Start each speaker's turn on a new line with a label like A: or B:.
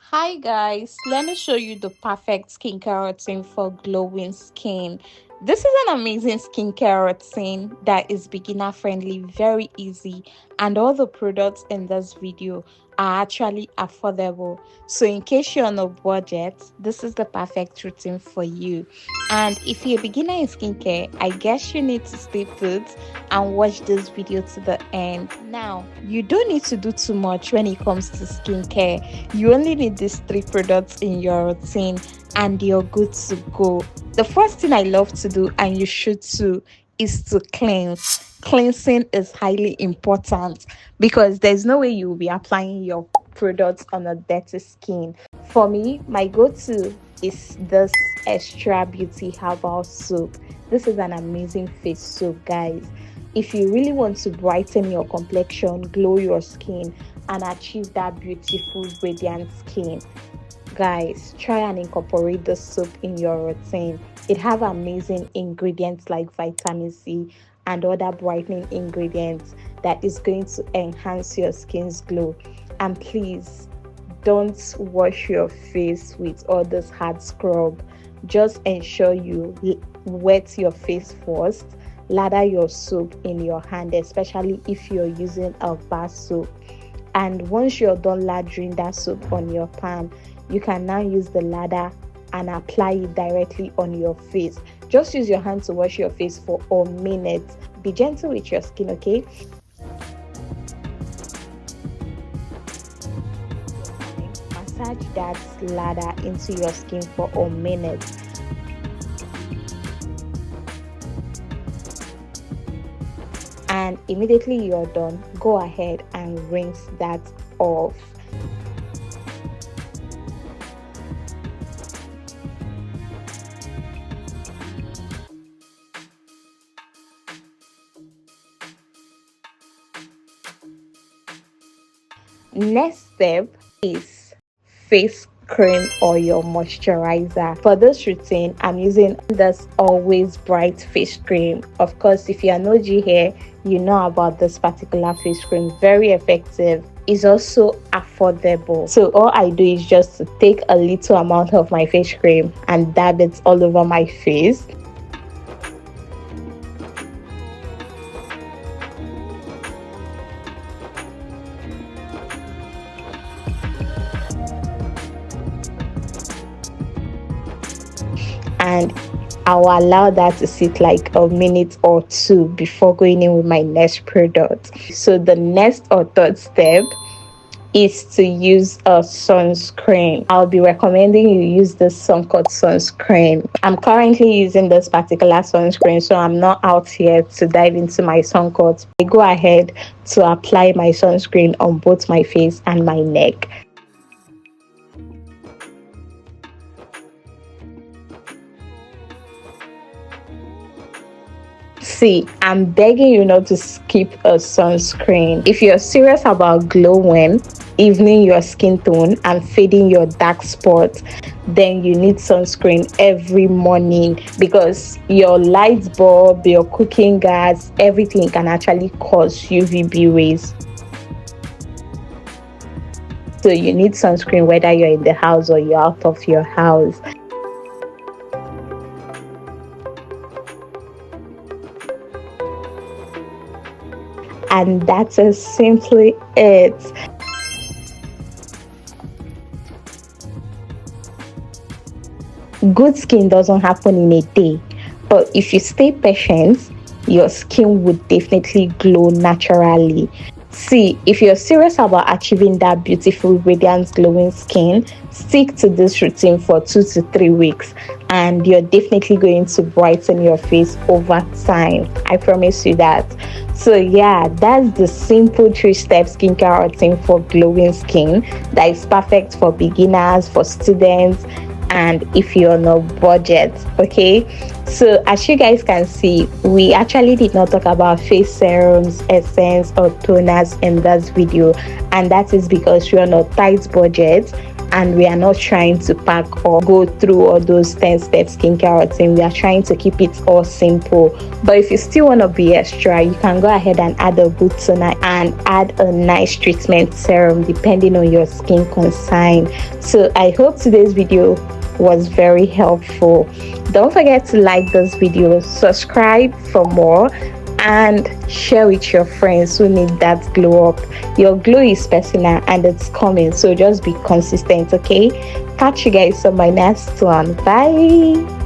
A: Hi guys, let me show you the perfect skincare routine for glowing skin. This is an amazing skincare routine that is beginner friendly, very easy, and all the products in this video are actually affordable. So in case you're on a budget, this is the perfect routine for you. And if you're a beginner in skincare, I guess you need to stay put and watch this video to the end. Now, you don't need to do too much when it comes to skincare. You only need these three products in your routine and you're good to go. The first thing I love to do, and you should too, is to cleanse. Cleansing is highly important because there's no way you will be applying your products on a dirty skin. For me, my go-to is this extra beauty herbal soap. This is an amazing face soap, guys. If you really want to brighten your complexion, glow your skin, and achieve that beautiful radiant skin, guys, try and incorporate the soap in your routine. It have amazing ingredients like vitamin C and other brightening ingredients that is going to enhance your skin's glow. And please don't wash your face with all this hard scrub. Just ensure you wet your face first, lather your soap in your hand, especially if you're using a bar soap. And once you're done lathering that soap on your pan, you can now use the lather and apply it directly on your face. Just use your hand to wash your face for a minute. Be gentle with your skin, okay? Massage that lather into your skin for a minute. And immediately you're done, go ahead and rinse that off. Next step is face cream or your moisturizer. For this routine, I'm using this Always Bright face cream. Of course, if you're an OG here, you know about this particular face cream. Very effective. It's also affordable. So all I do is just to take a little amount of my face cream and dab it all over my face. And I'll allow that to sit like a minute or two before going in with my next product. So the next or third step is to use a sunscreen. I'll be recommending you use the Sunscut sunscreen. I'm currently using this particular sunscreen, so I'm not out here to dive into my Sunscut. I go ahead to apply my sunscreen on both my face and my neck. See, I'm begging you not to skip a sunscreen. If you're serious about glowing, evening your skin tone, and fading your dark spots, then you need sunscreen every morning because your light bulb, your cooking gas, everything can actually cause UVB rays. So you need sunscreen whether you're in the house or you're out of your house. And that is simply it. Good skin doesn't happen in a day, but if you stay patient, your skin would definitely glow naturally. See, if you're serious about achieving that beautiful, radiant, glowing skin, stick to this routine for 2 to 3 weeks and you're definitely going to brighten your face over time. I promise you that. So yeah, that's the simple 3-step skincare routine for glowing skin that is perfect for beginners, for students, and if you're on a budget. Okay, so as you guys can see, we actually did not talk about face serums, essence, or toners in this video, and that is because we're on a tight budget and we are not trying to pack or go through all those 10-step skincare routine. We are trying to keep it all simple. But if you still want to be extra, you can go ahead and add a good toner and add a nice treatment serum depending on your skin concern. So I hope today's video was very helpful. Don't forget to like this video, subscribe for more, and share with your friends who need that glow up. Your glow is personal and it's coming, so just be consistent. Okay, catch you guys on my next one. Bye.